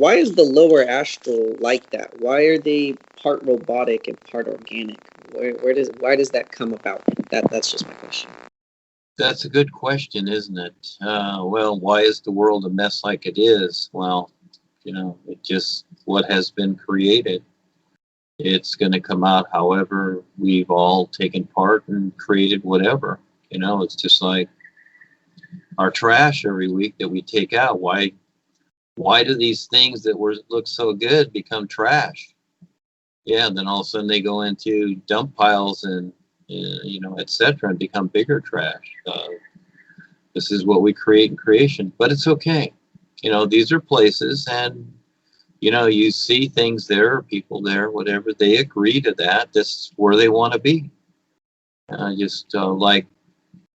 why is the lower astral like that? Why are they part robotic and part organic? Why does that come about? That's just my question. That's a good question, isn't it? Well, why is the world a mess like it is? Well, it just what has been created. It's going to come out however we've all taken part and created whatever. It's just like our trash every week that we take out. Why do these things that look so good become trash? Yeah, and then all of a sudden they go into dump piles and etc. and become bigger trash. This is what we create in creation, but it's okay. These are places, and you see things there, people there, whatever. They agree to that. This is where they want to be. Just like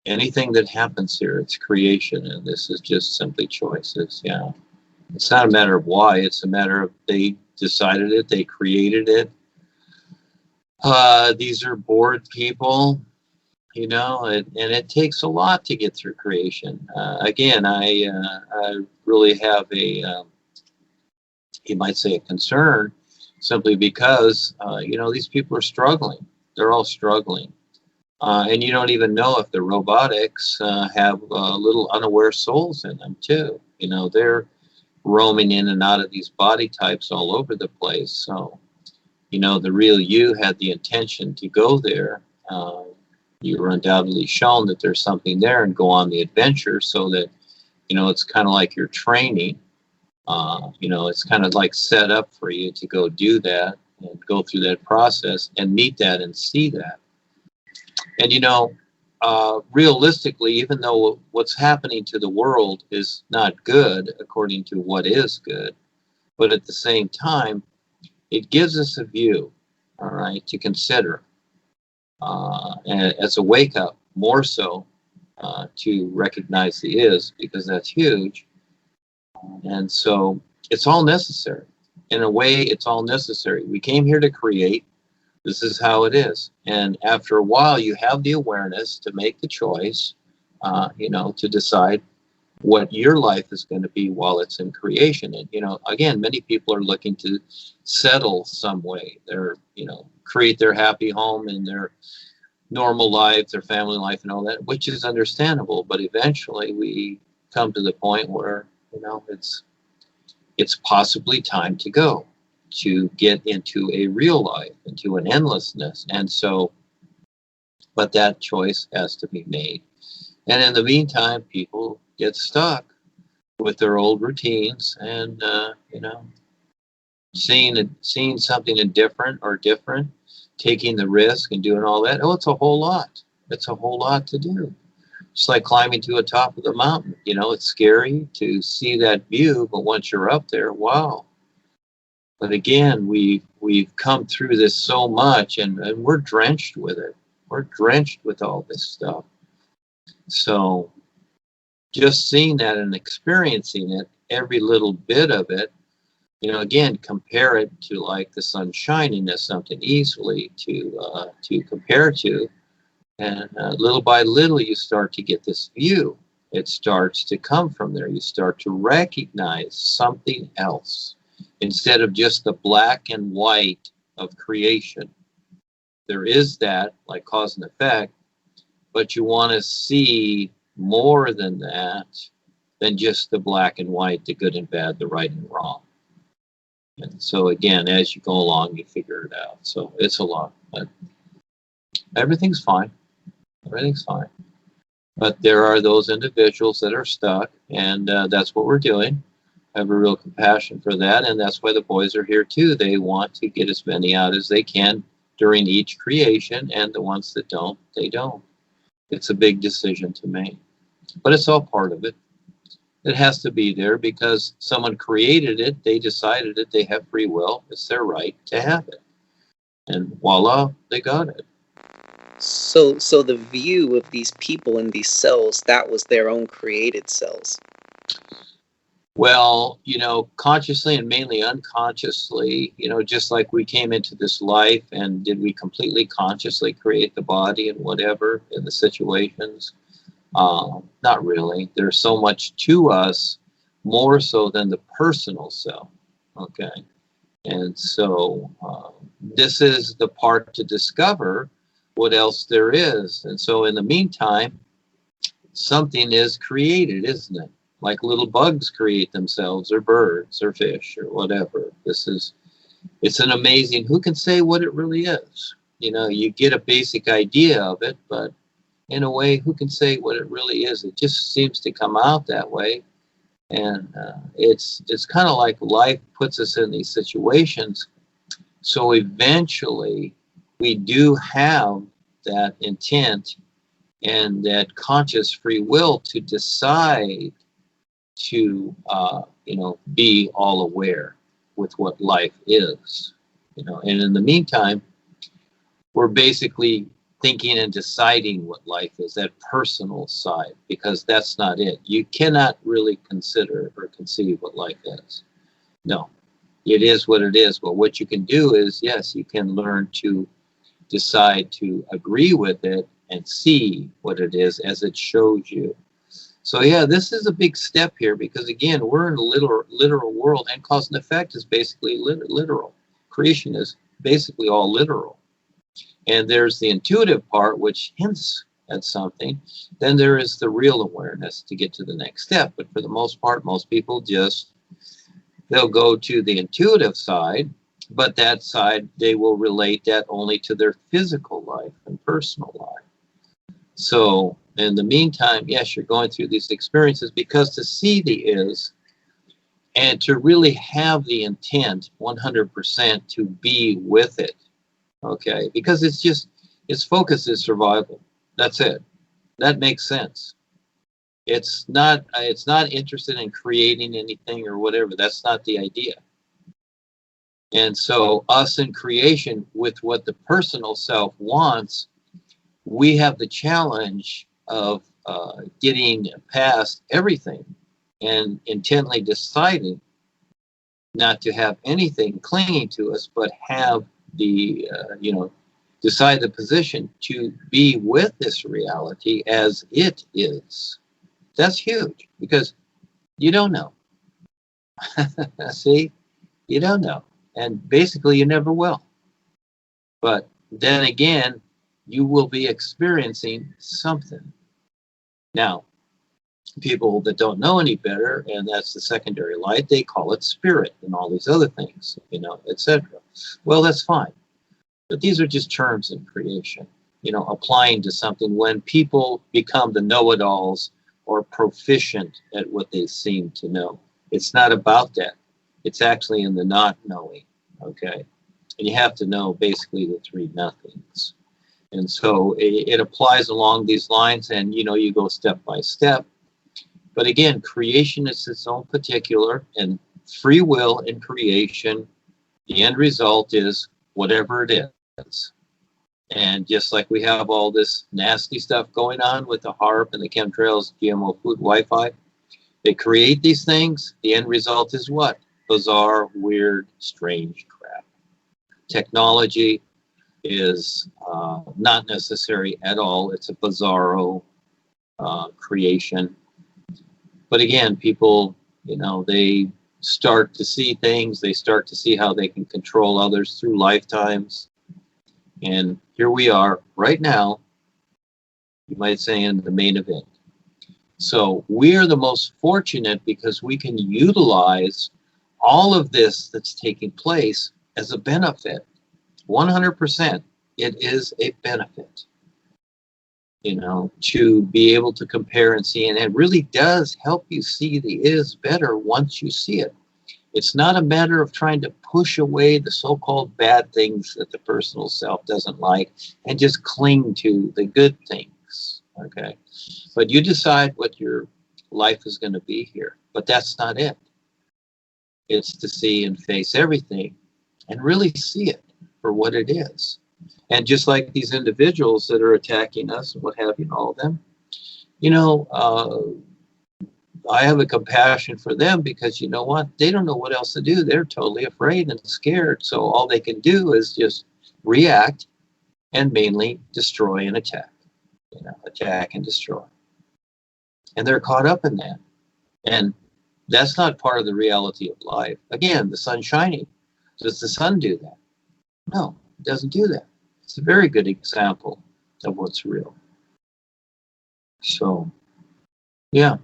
anything that happens here, it's creation, and this is just simply choices. Yeah, it's not a matter of why. It's a matter of they decided it, they created it. These are bored people, and it takes a lot to get through creation. Again, I really have you might say a concern, simply because, these people are struggling. They're all struggling. And you don't even know if the robotics have little unaware souls in them too. They're roaming in and out of these body types all over the place. So, the real you had the intention to go there. You were undoubtedly shown that there's something there and go on the adventure, so that, it's kind of like you're training. It's kind of like set up for you to go do that and go through that process and meet that and see that. And, realistically, even though what's happening to the world is not good according to what is good, but at the same time, it gives us a view, all right, to consider as a wake up, more so to recognize the is, because that's huge. And so it's all necessary. In a way, it's all necessary. We came here to create. This is how it is. And after a while, you have the awareness to make the choice, to decide what your life is going to be while it's in creation. And, again, many people are looking to settle some way. They're, create their happy home and their normal life, their family life and all that, which is understandable. But eventually we come to the point where, it's possibly time to go, to get into a real life, into an endlessness. And so, but that choice has to be made. And in the meantime, people get stuck with their old routines and, seeing something different, taking the risk and doing all that. Oh, it's a whole lot. It's a whole lot to do. It's like climbing to the top of the mountain. It's scary to see that view, but once you're up there, wow. But again, we've come through this so much, and we're drenched with it. We're drenched with all this stuff. So just seeing that and experiencing it, every little bit of it, again, compare it to like the sun shining as something easily to compare to. And little by little, you start to get this view. It starts to come from there. You start to recognize something else instead of just the black and white of creation. There is that, like cause and effect, but you want to see more than that, than just the black and white, the good and bad, the right and wrong. And so again, as you go along, you figure it out. So it's a lot, but everything's fine. Everything's fine. But there are those individuals that are stuck, and that's what we're doing. I have a real compassion for that, and that's why the boys are here too. They want to get as many out as they can during each creation, and the ones that don't, they don't. It's a big decision to make. But it's all part of it. It has to be there because someone created it, they decided it, they have free will, it's their right to have it. And voila, they got it. So the view of these people in these cells, that was their own created cells. Well, consciously and mainly unconsciously, just like we came into this life, and did we completely consciously create the body and whatever in the situations? Not really. There's so much to us, more so than the personal self. Okay. And so this is the part to discover what else there is. And so in the meantime, something is created, isn't it? Like little bugs create themselves, or birds, or fish, or whatever. It's an amazing, who can say what it really is? You know, you get a basic idea of it, but in a way, who can say what it really is? It just seems to come out that way. And it's kind of like life puts us in these situations. So eventually we do have that intent and that conscious free will to decide to, be all aware with what life is, and in the meantime, we're basically thinking and deciding what life is, that personal side, because that's not it. You cannot really consider or conceive what life is. No, it is what it is. But what you can do is, yes, you can learn to decide to agree with it and see what it is as it shows you. So yeah, this is a big step here, because again, we're in a literal world, and cause and effect is basically literal. Creation is basically all literal. And there's the intuitive part, which hints at something. Then there is the real awareness to get to the next step. But for the most part, most people they'll go to the intuitive side, but that side, they will relate that only to their physical life and personal life. So in the meantime, yes, you're going through these experiences, because to see the is, and to really have the intent 100% to be with it. Okay, because its focus is survival. That's it. That makes sense. It's not interested in creating anything or whatever. That's not the idea. And so us in creation, with what the personal self wants, we have the challenge of getting past everything and intently deciding not to have anything clinging to us, but have the, decide the position to be with this reality as it is. That's huge, because you don't know. See, you don't know. And basically you never will. But then again, you will be experiencing something. Now, people that don't know any better, and that's the secondary light, they call it spirit and all these other things, etc. Well, that's fine. But these are just terms in creation, applying to something. When people become the know-it-alls or proficient at what they seem to know, it's not about that. It's actually in the not knowing, okay? And you have to know basically the three nothings. And so it applies along these lines, and, you go step by step. But again, creation is its own particular, and free will in creation, the end result is whatever it is. And just like we have all this nasty stuff going on with the HARP and the chemtrails, GMO food, Wi-Fi, they create these things. The end result is what? Bizarre, weird, strange crap. Technology is not necessary at all. It's a bizarro creation. But again, people, they start to see things. They start to see how they can control others through lifetimes. And here we are right now, you might say, in the main event. So we are the most fortunate, because we can utilize all of this that's taking place as a benefit. 100%, it is a benefit, to be able to compare and see. And it really does help you see the is better once you see it. It's not a matter of trying to push away the so-called bad things that the personal self doesn't like and just cling to the good things, okay? But you decide what your life is going to be here. But that's not it. It's to see and face everything and really see it for what it is. And just like these individuals that are attacking us and what have you, and all of them, I have a compassion for them, because you know what? They don't know what else to do. They're totally afraid and scared. So all they can do is just react and mainly destroy and attack. Attack and destroy. And they're caught up in that. And That's not part of the reality of life. Again, the sun shining. Does the sun do that? No, it doesn't do that. It's a very good example of what's real. So, yeah.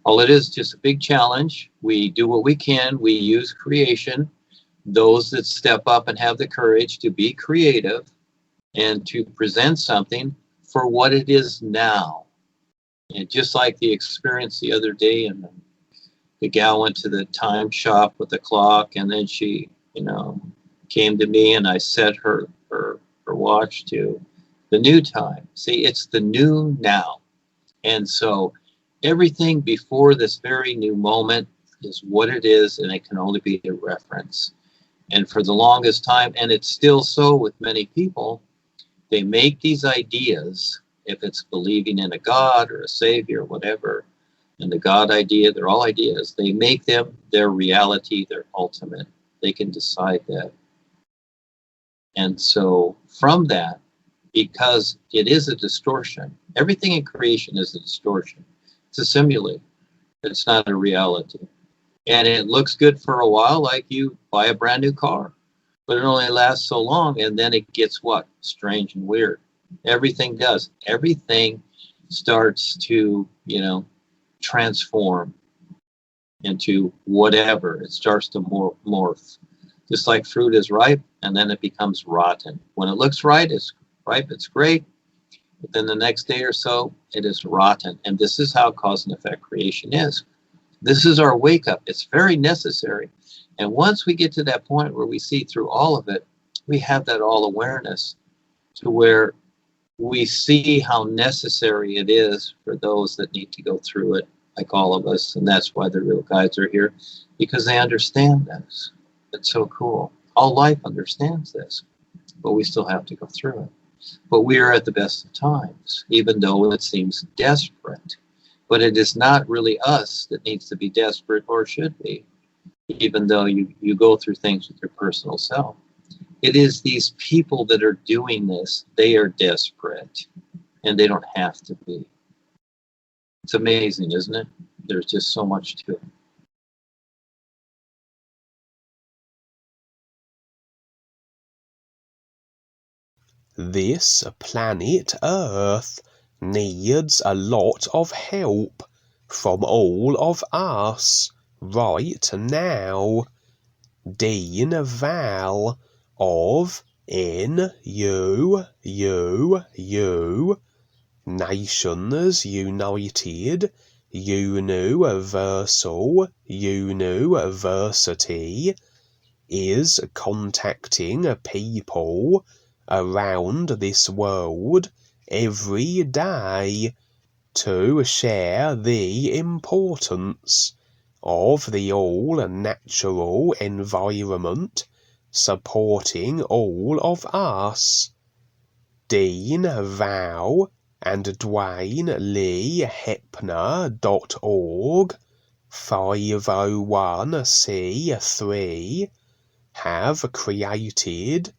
All it is just a big challenge. We do what we can. We use creation. Those that step up and have the courage to be creative and to present something for what it is now. And just like the experience the other day, and the gal went to the time shop with the clock, and then she, came to me, and I set her watch to the new time. See, it's the new now. And so everything before this very new moment is what it is, and it can only be a reference. And for the longest time, and it's still so with many people, they make these ideas, if it's believing in a God or a Savior or whatever, and the God idea, they're all ideas. They make them their reality, their ultimate. They can decide that. And so from that, because it is a distortion, everything in creation is a distortion. It's a simulate. It's not a reality. And it looks good for a while, like you buy a brand new car. But it only lasts so long, and then it gets what? Strange and weird. Everything does. Everything starts to, transform into whatever. It starts to morph. Just like fruit is ripe, and then it becomes rotten. When it looks right, it's ripe, it's great. But then the next day or so, it is rotten. And this is how cause and effect creation is. This is our wake up. It's very necessary. And once we get to that point where we see through all of it, we have that all awareness to where we see how necessary it is for those that need to go through it, like all of us. And that's why the real guides are here, because they understand this. It's so cool. All life understands this, but we still have to go through it. But we are at the best of times, even though it seems desperate. But it is not really us that needs to be desperate, or should be, even though you go through things with your personal self. It is these people that are doing this. They are desperate, and they don't have to be. It's amazing, isn't it? There's just so much to it. This planet Earth needs a lot of help from all of us right now. Dean Val of NUUU, Nations United, UNUversal, UNUversity, is contacting people around this world every day to share the importance of the all-natural environment supporting all of us. Dean Val and Duane Lee Heppner.org 501c3 have created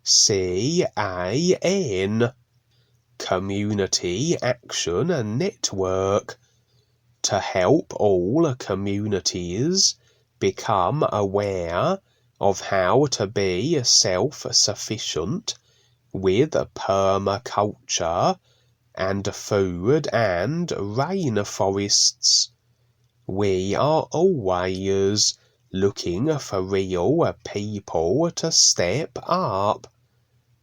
CAN, Community Action Network, to help all communities become aware of how to be self-sufficient with permaculture and food and rainforests. We are always looking for real people to step up,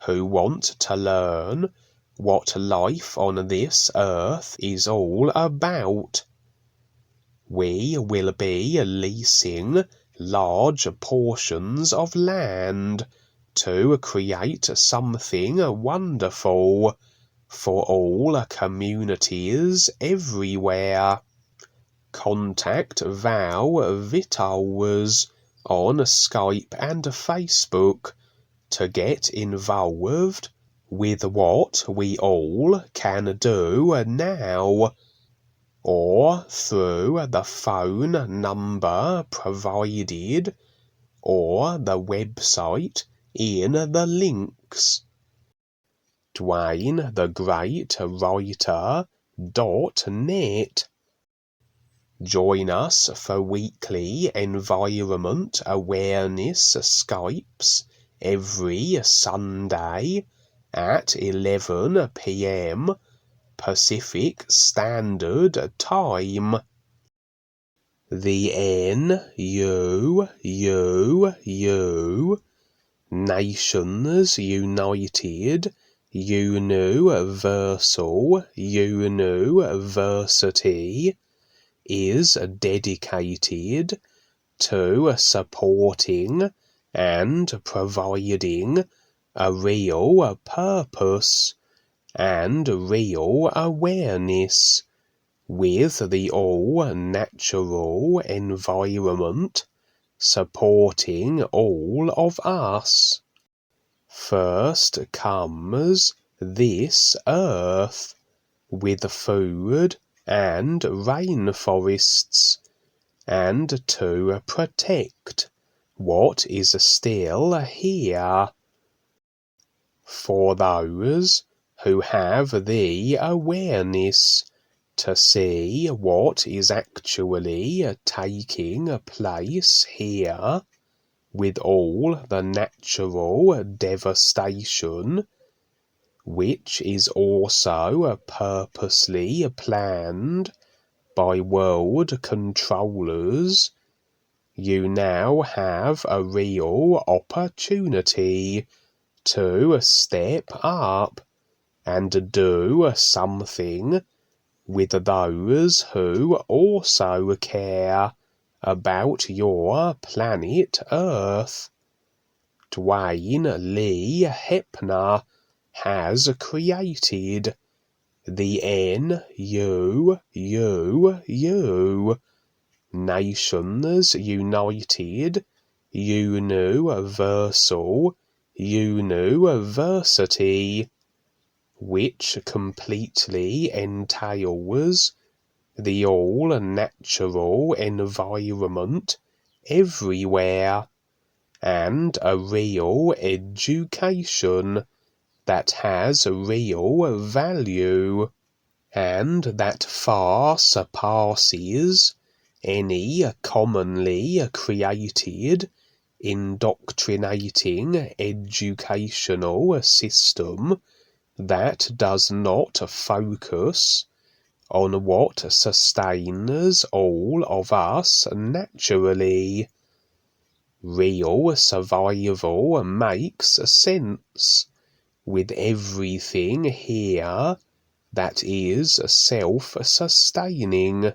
who want to learn what life on this earth is all about. We will be leasing large portions of land to create something wonderful for all communities everywhere. Contact Val Vittles on Skype and Facebook to get involved with what we all can do now, or through the phone number provided or the website in the links. Duane The Great Writer.net. Join us for weekly environment awareness Skypes every Sunday at 11 p.m. Pacific Standard Time. The NUUU, Nations United UNUversal UNUversity, is dedicated to supporting and providing a real purpose and real awareness with the all-natural environment supporting all of us. First comes this earth with food and rainforests, and to protect what is still here. For those who have the awareness to see what is actually taking place here with all the natural devastation, which is also purposely planned by WorldKontrollers, you now have a real opportunity to step up and do something with those who also care about your planet Earth. Duane Lee Heppner has created the NUUU, Nations United UNUversal UNUversity, which completely entails the all-natural environment everywhere, and a real education that has real value, and that far surpasses any commonly created indoctrinating educational system that does not focus on what sustains all of us naturally. Real survival makes sense with everything here that is self-sustaining.